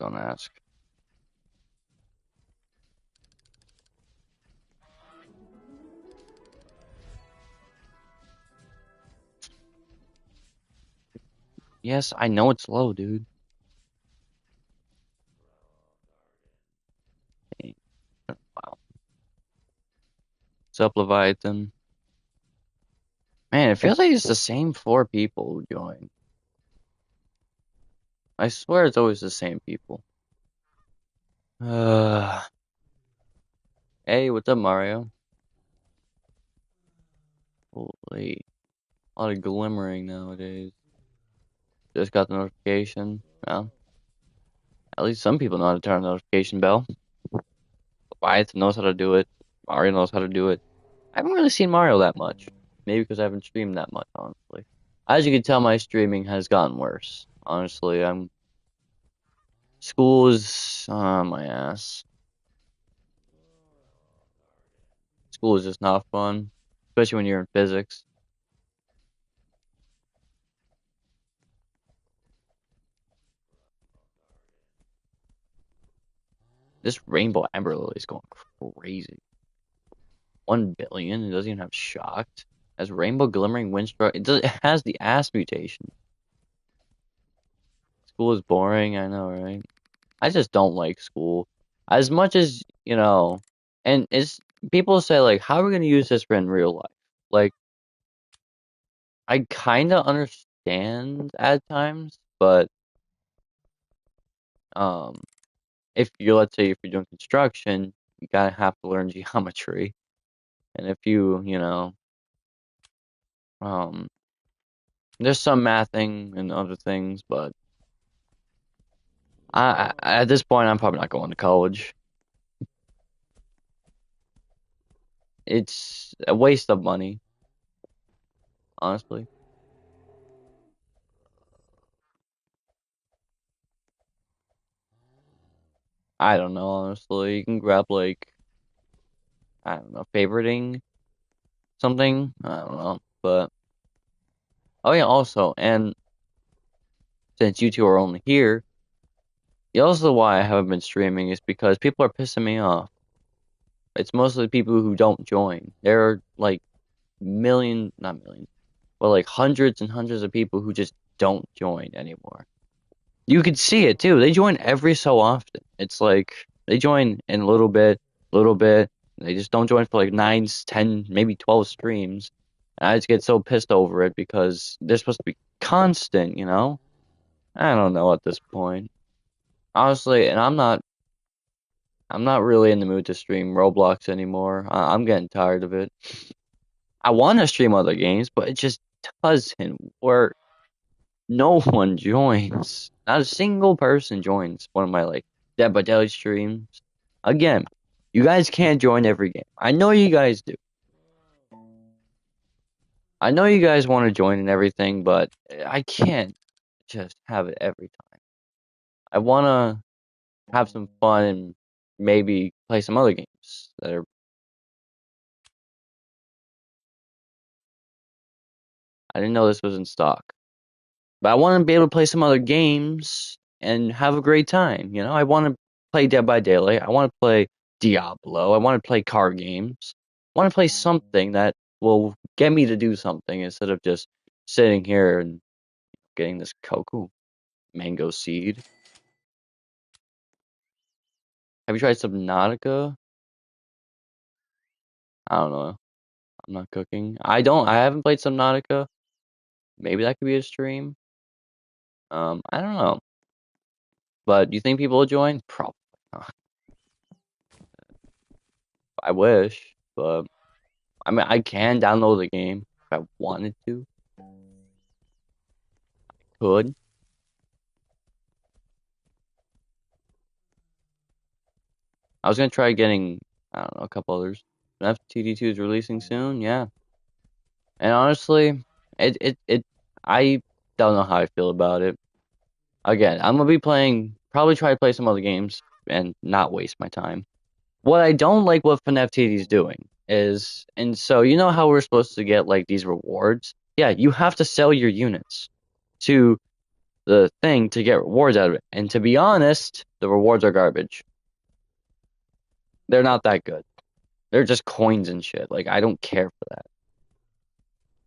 Don't ask. Yes, I know it's low, dude. Wow. What's up, Leviathan? Man, it feels like it's the same 4 people who join. I swear it's always the same people. Uh, hey, what's up, Mario? Holy, a lot of glimmering nowadays. Just got the notification. Well, at least some people know how to turn on the notification bell. Leviathan knows how to do it. Mario knows how to do it. I haven't really seen Mario that much. Maybe because I haven't streamed that much, honestly. As you can tell, my streaming has gotten worse. Honestly, school is on my ass. School is just not fun, especially when you're in physics. This Rainbow Ember Lily is going crazy. 1 billion. It doesn't even have shocked. Has Rainbow Glimmering Windstroke. It has the ass mutation. School is boring. I know, right? I just don't like school as much as and it's people say like, how are we gonna use this in real life? Like, I kind of understand at times, but um, if you let's say if you're doing construction, you gotta have to learn geometry, and if um, there's some mathing and other things, but at this point, I'm probably not going to college. It's a waste of money, honestly. I don't know, honestly. You can grab like I don't know, favoriting something. I don't know, but oh yeah, also, and since you two are only here, the also why I haven't been streaming is because people are pissing me off. It's mostly people who don't join. There are like not millions, but like hundreds and hundreds of people who just don't join anymore. You could see it too. They join every so often. It's like they join in a little bit. They just don't join for like 9, 10, maybe 12 streams. And I just get so pissed over it because they're supposed to be constant, you know? I don't know at this point. Honestly, and I'm not really in the mood to stream Roblox anymore. I'm getting tired of it. I want to stream other games, but it just doesn't work. No one joins. Not a single person joins one of my like Dead by Daylight streams. Again, you guys can't join every game. I know you guys do. I know you guys want to join and everything, but I can't just have it every time. I want to have some fun and maybe play some other games that are. I didn't know this was in stock, but I want to be able to play some other games and have a great time. I want to play Dead by Daylight. I want to play Diablo. I want to play card games. I want to play something that will get me to do something instead of just sitting here and getting this cocoa mango seed. Have you tried Subnautica? I don't know. I'm not cooking. I haven't played Subnautica. Maybe that could be a stream. I don't know. But do you think people will join? Probably not. I wish, but I mean, I can download the game if I wanted to. Could. I was gonna try getting, I don't know, a couple others. FTD2 is releasing soon, yeah. And honestly, I don't know how I feel about it. Again, I'm gonna be probably try to play some other games and not waste my time. What I don't like what FNAF is doing is, and so you know how we're supposed to get like these rewards? Yeah, you have to sell your units to the thing to get rewards out of it. And to be honest, the rewards are garbage. They're not that good. They're just coins and shit. Like, I don't care for that.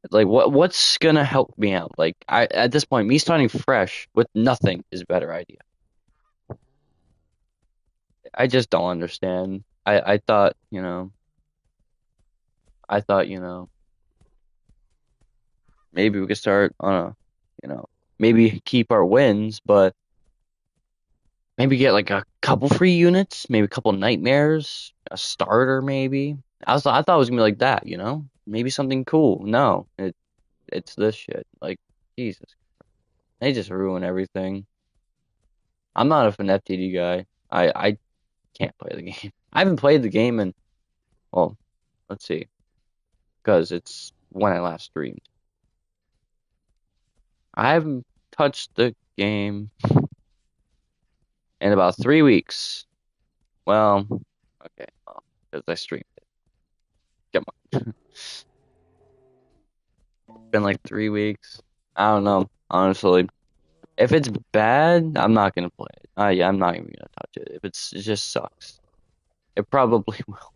Like, what's gonna help me out? Like, at this point, me starting fresh with nothing is a better idea. I just don't understand. I thought, maybe we could start on maybe keep our wins, but maybe get like a couple free units, maybe a couple nightmares, a starter maybe. I thought it was gonna be like that, Maybe something cool. No, it's this shit. Like, Jesus. They just ruin everything. I'm not a FNFTD guy. I can't play the game. I haven't played the game in, well, let's see, because it's when I last streamed. I haven't touched the game in about 3 weeks. Well, okay, because I streamed it. Come on. Been like 3 weeks. I don't know, honestly. If it's bad, I'm not gonna play it. Yeah, I'm not even gonna touch it. If it just sucks, it probably will.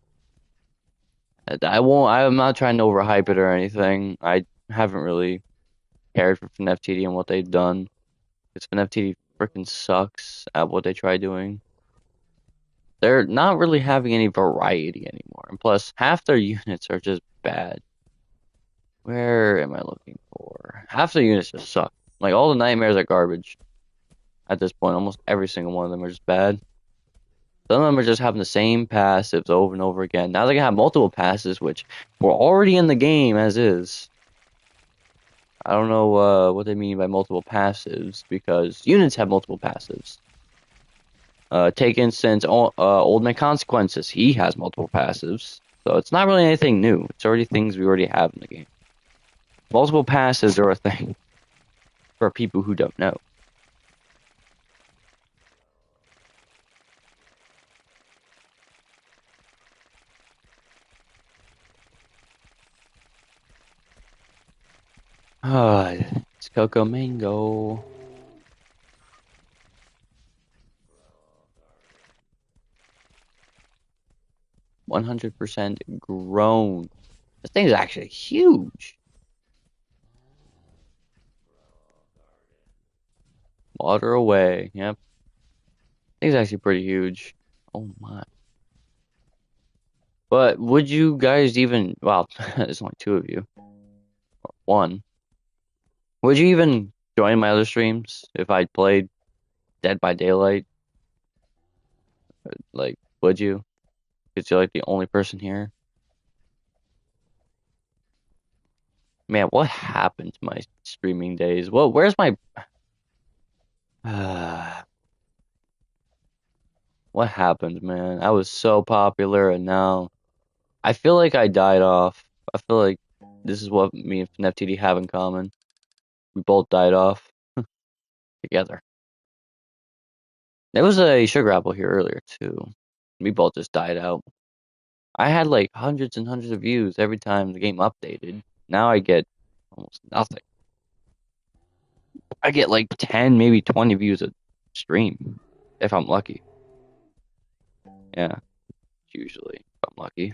I won't. I'm not trying to overhype it or anything. I haven't really cared for FNFTD and what they've done. Because FNFTD freaking sucks at what they try doing. They're not really having any variety anymore. And plus, half their units are just bad. Where am I looking for? Half the units just suck. Like, all the nightmares are garbage. At this point, almost every single one of them are just bad. Some of them are just having the same passives over and over again. Now they can have multiple passes, which were already in the game as is. I don't know what they mean by multiple passives, because units have multiple passives. Take instance, Old Man Consequences. He has multiple passives. So it's not really anything new. It's already things we already have in the game. Multiple passives are a thing for people who don't know. It's Coco Mango. %100% grown. This thing is actually huge. Water away. Yep. Thing's actually pretty huge. Oh my. But would you guys even, well, there's only two of you. Or one. Would you even join my other streams if I played Dead by Daylight? Like, would you? Because you're like the only person here. Man, what happened to my streaming days? Well, where's my... what happened, man? I was so popular, and now I feel like I died off. I feel like this is what me and FNFTD have in common. We both died off together. There was a sugar apple here earlier, too. We both just died out. I had like hundreds and hundreds of views every time the game updated. Now I get almost nothing. I get like 10, maybe 20 views a stream, if I'm lucky. Yeah, usually, if I'm lucky.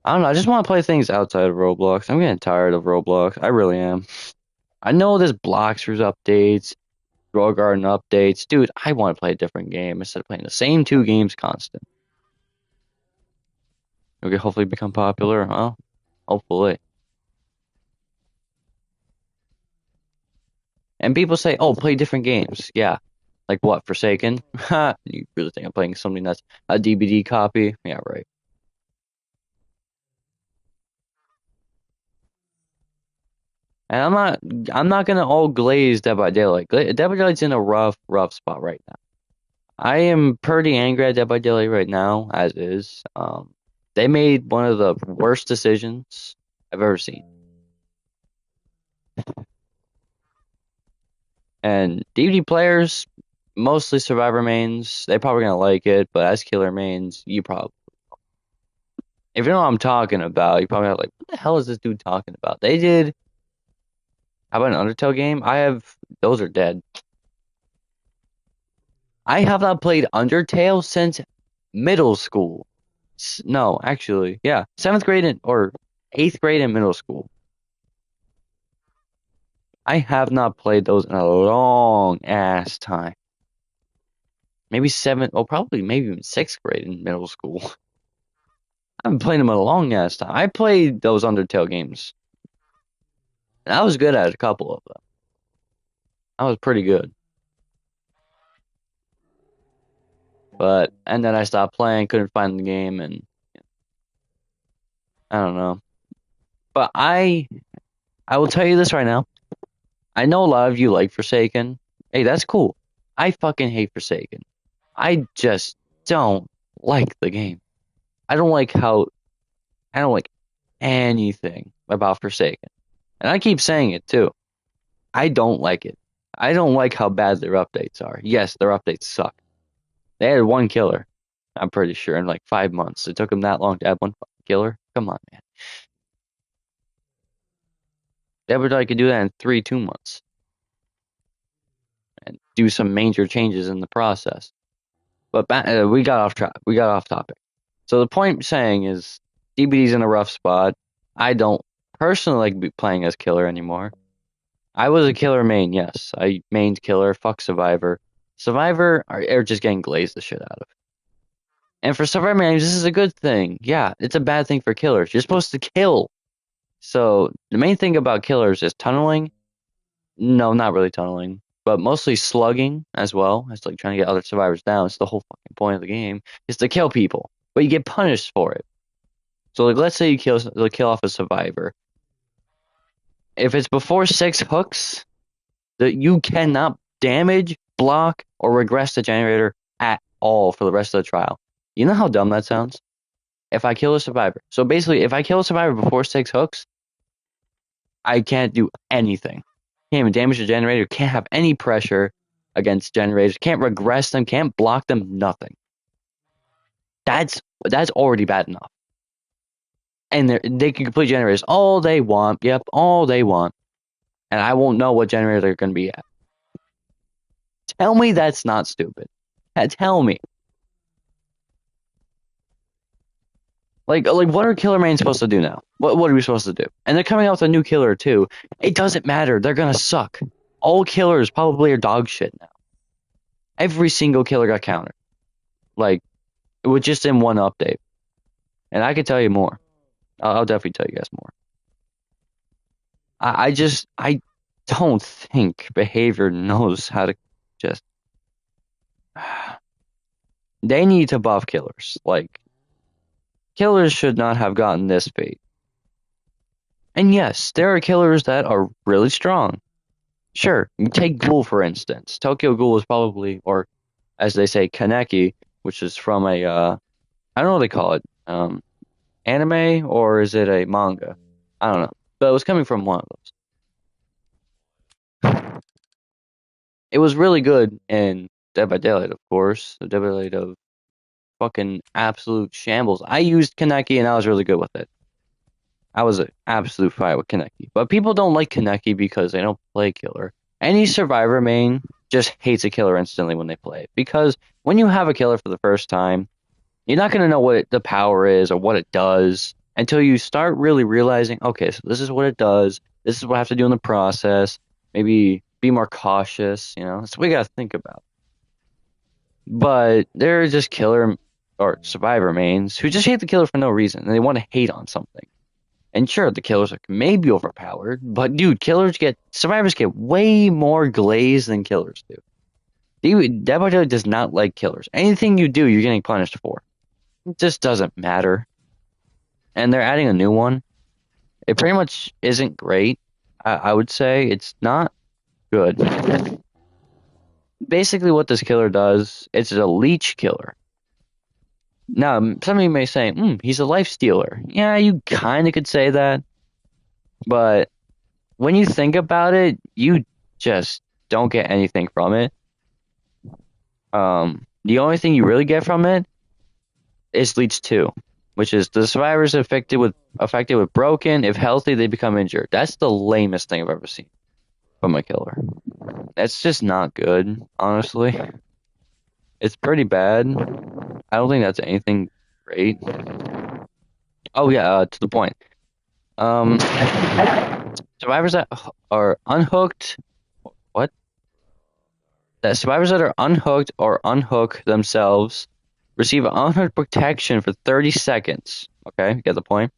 I don't know, I just want to play things outside of Roblox. I'm getting tired of Roblox. I really am. I know there's Bloxers updates, Grow Garden updates. Dude, I want to play a different game instead of playing the same two games constant. We could hopefully become popular, huh? Hopefully. And people say, oh, play different games. Yeah. Like what, Forsaken? Ha! You really think I'm playing something that's a DVD copy? Yeah, right. And I'm not gonna all glaze Dead by Daylight. Dead by Daylight's in a rough spot right now. I am pretty angry at Dead by Daylight right now, as is. They made one of the worst decisions I've ever seen. And DVD players, mostly Survivor mains, they probably gonna like it, but as killer mains, you probably, if you know what I'm talking about, you probably are like, what the hell is this dude talking about? They did How about an Undertale game? Those are dead. I have not played Undertale since middle school. No, actually, yeah, seventh grade or eighth grade in middle school. I have not played those in a long ass time. Maybe probably maybe even sixth grade in middle school. I haven't played them in a long ass time. I played those Undertale games, and I was good at a couple of them. I was pretty good. And then I stopped playing, couldn't find the game, and I don't know. But I will tell you this right now. I know a lot of you like Forsaken. Hey, that's cool. I fucking hate Forsaken. I just don't like the game. I don't like anything about Forsaken. And I keep saying it too. I don't like it. I don't like how bad their updates are. Yes, their updates suck. They had one killer, I'm pretty sure, in like 5 months. It took them that long to add one fucking killer. Come on, man. They would like to do that in 2 months and do some major changes in the process. But we got off track. We got off topic. So the point saying is, DBD's in a rough spot. I don't personally like playing as killer anymore. I was a killer main, yes. I mained killer. Fuck Survivor. Survivor are just getting glazed the shit out of. And for Survivor mains, this is a good thing. Yeah, it's a bad thing for killers. You're supposed to kill. So the main thing about killers is tunneling. No, not really tunneling, but mostly slugging as well. It's like trying to get other survivors down. It's the whole fucking point of the game is to kill people, but you get punished for it. So like, let's say you kill off a survivor. If it's before 6 hooks, you cannot damage, block, or regress the generator at all for the rest of the trial. You know how dumb that sounds? If I kill a survivor. So basically, if I kill a survivor before 6 hooks, I can't do anything. Can't even damage the generator, can't have any pressure against generators, can't regress them, can't block them, nothing. That's already bad enough. And they can complete generators all they want. Yep, all they want. And I won't know what generator they're going to be at. Tell me that's not stupid. Tell me. Like what are killer mains supposed to do now? What are we supposed to do? And they're coming out with a new killer too. It doesn't matter. They're gonna suck. All killers probably are dog shit now. Every single killer got countered. Like, with just in one update. And I could tell you more. I'll definitely tell you guys more. I don't think Behavior knows how to just. They need to buff killers. Like, killers should not have gotten this fate. And yes, there are killers that are really strong. Sure, you take Ghoul for instance. Tokyo Ghoul is probably, or as they say, Kaneki, which is from a, I don't know what they call it, anime, or is it a manga? I don't know. But it was coming from one of those. It was really good in Dead by Daylight, of course. The Dead by Daylight of fucking absolute shambles. I used Kaneki and I was really good with it. I was an absolute fight with Kaneki. But people don't like Kaneki because they don't play killer. Any survivor main just hates a killer instantly when they play it. Because when you have a killer for the first time, you're not going to know what the power is or what it does until you start really realizing, okay, so this is what it does. This is what I have to do in the process. Maybe be more cautious, you know. That's what we got to think about. But there are just killer or survivor mains who just hate the killer for no reason. And they want to hate on something. And sure, the killers are maybe overpowered, but dude, survivors get way more glaze than killers do. Dead by Daylight does not like killers. Anything you do, you're getting punished for. It just doesn't matter. And they're adding a new one. It pretty much isn't great. I would say it's not good. Basically, what this killer does, it's a leech killer. Now, some of you may say, he's a life stealer. Yeah, you kind of could say that. But when you think about it, you just don't get anything from it. The only thing you really get from it is Leech 2, which is the survivors affected with broken. If healthy, they become injured. That's the lamest thing I've ever seen. from a killer. That's just not good, honestly. It's pretty bad. I don't think that's anything great. Oh yeah, to the point. Um, survivors that are unhooked. What? That survivors that are unhooked or unhook themselves receive unhooked protection for 30 seconds. Okay, get the point.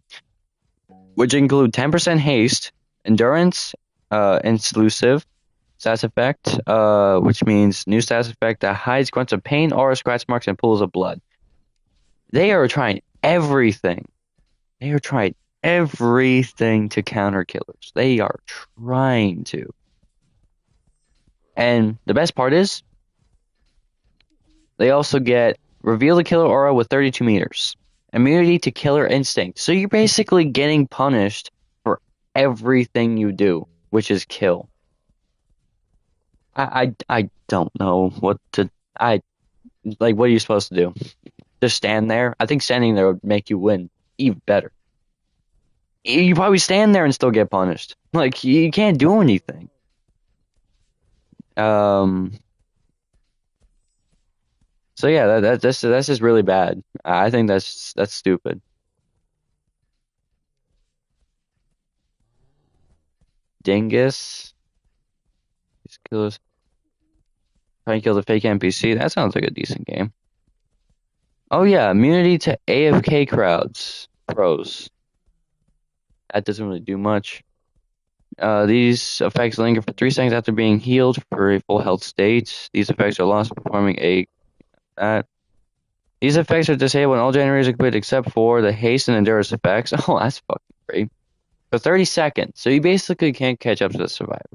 Which include 10% haste, endurance, exclusive stats effect, which means new stats effect that hides grunts of pain, aura, scratch marks, and pools of blood. They are trying everything. They are trying everything to counter killers. They are trying to. And the best part is, they also get reveal the killer aura with 32 meters, immunity to killer instinct. So you're basically getting punished for everything you do, which is kill. I don't know what to. I like. What are you supposed to do? Just stand there? I think standing there would make you win even better. You probably stand there and still get punished. Like you can't do anything. Um. So yeah, that's just really bad. I think that's stupid. Dingus. These killers trying to kill the fake NPC. That sounds like a decent game. Oh yeah, immunity to AFK crowds. Pros. That doesn't really do much. These effects linger for 3 seconds after being healed for a full health state. These effects are lost performing a These effects are disabled when all generators are completed except for the haste and endurance effects. Oh, that's fucking great. For 30 seconds. So you basically can't catch up to the survivor.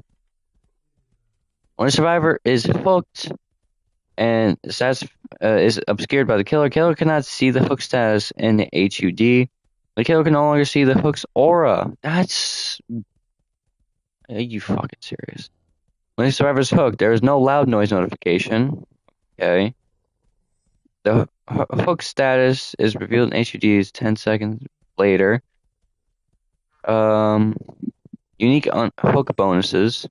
When a survivor is hooked and status is obscured by the killer, killer cannot see the hook status in the HUD. The killer can no longer see the hook's aura. That's... Are you fucking serious? When the survivor is hooked, there is no loud noise notification. Okay. The hook status is revealed in HUDs 10 seconds later. Unique hook bonuses.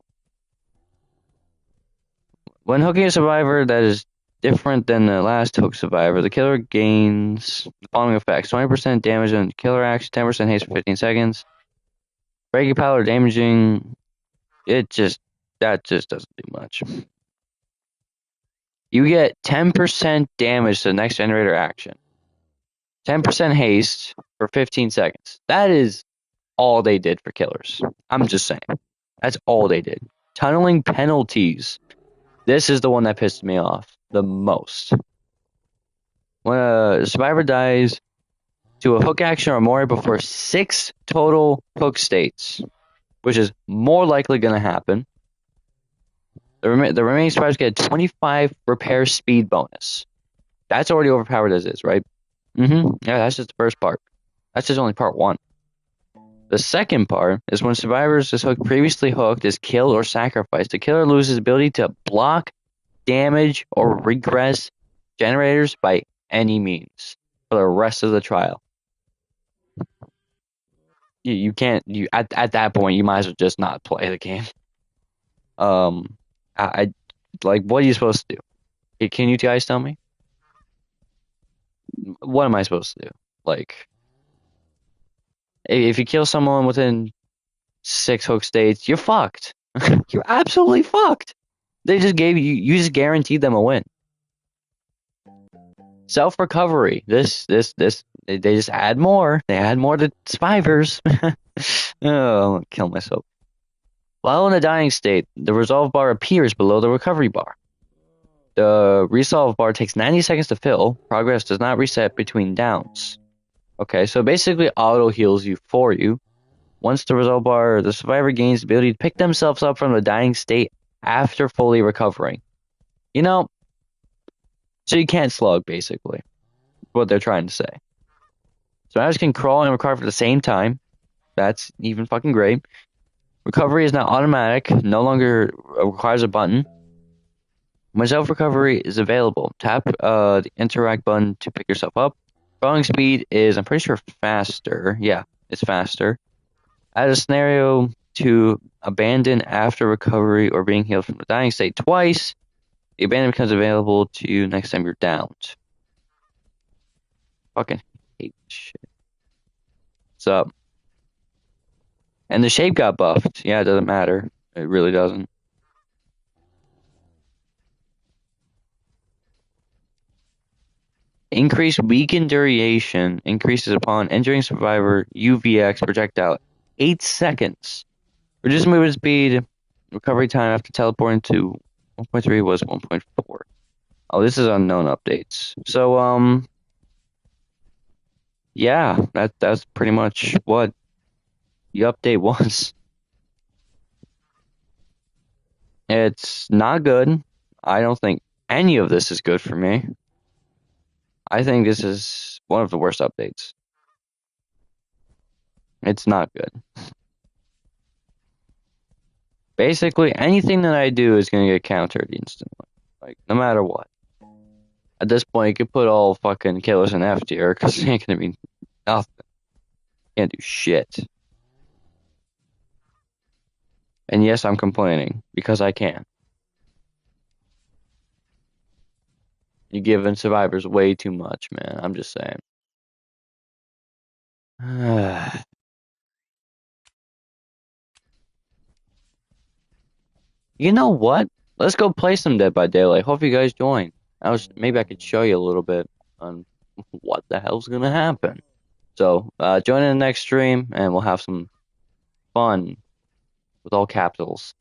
When hooking a survivor that is different than the last hook survivor, the killer gains the following effects: 20% damage on killer action, 10% haste for 15 seconds. Breaking power damaging. That just doesn't do much. You get 10% damage to the next generator action. 10% haste for 15 seconds. That is all they did for killers. I'm just saying. That's all they did. Tunneling penalties. This is the one that pissed me off the most. When a survivor dies to a hook action or more before 6 total hook states, which is more likely going to happen, the remaining survivors get a 25 repair speed bonus. That's already overpowered as is, right? Yeah, that's just the first part. That's just only part 1. The second part is when survivors previously hooked is killed or sacrificed. The killer loses ability to block, damage, or regress generators by any means for the rest of the trial. You can't at that point you might as well just not play the game. I like, what are you supposed to do? Can you guys tell me? What am I supposed to do? Like, if you kill someone within 6 hook states, you're fucked. You're absolutely fucked. They just gave you just guaranteed them a win. Self recovery. They just add more. They add more to survivors. Oh, I'm gonna kill myself. While in a dying state, the resolve bar appears below the recovery bar. The resolve bar takes 90 seconds to fill. Progress does not reset between downs. Okay, so basically auto heals you for you. Once the resolve bar, the survivor gains the ability to pick themselves up from the dying state after fully recovering. You know, so you can't slug, basically. What they're trying to say. Survivors can crawl and recover at the same time. That's even fucking great. Recovery is now automatic, no longer requires a button. When self-recovery is available, tap the interact button to pick yourself up. Crawling speed is, I'm pretty sure, faster. Yeah, it's faster. Add a scenario to abandon after recovery or being healed from the dying state twice. The abandon becomes available to you next time you're downed. Fucking hate this shit. What's up? And the shape got buffed. Yeah, it doesn't matter. It really doesn't. Increased weakened duration increases upon entering survivor UVX projectile 8 seconds. Reduce movement speed. Recovery time after teleporting to 1.3 was 1.4. Oh, this is unknown updates. So, yeah, that's pretty much what the update was. It's not good. I don't think any of this is good for me. I think this is one of the worst updates. It's not good. Basically, anything that I do is going to get countered instantly. Like, no matter what. At this point, you could put all fucking killers in F tier because it ain't going to be nothing. Can't do shit. And yes, I'm complaining because I can. You're giving survivors way too much, man. I'm just saying. You know what? Let's go play some Dead by Daylight. Hope you guys join. Maybe I could show you a little bit on what the hell's gonna happen. So join in the next stream and we'll have some fun with all capitals.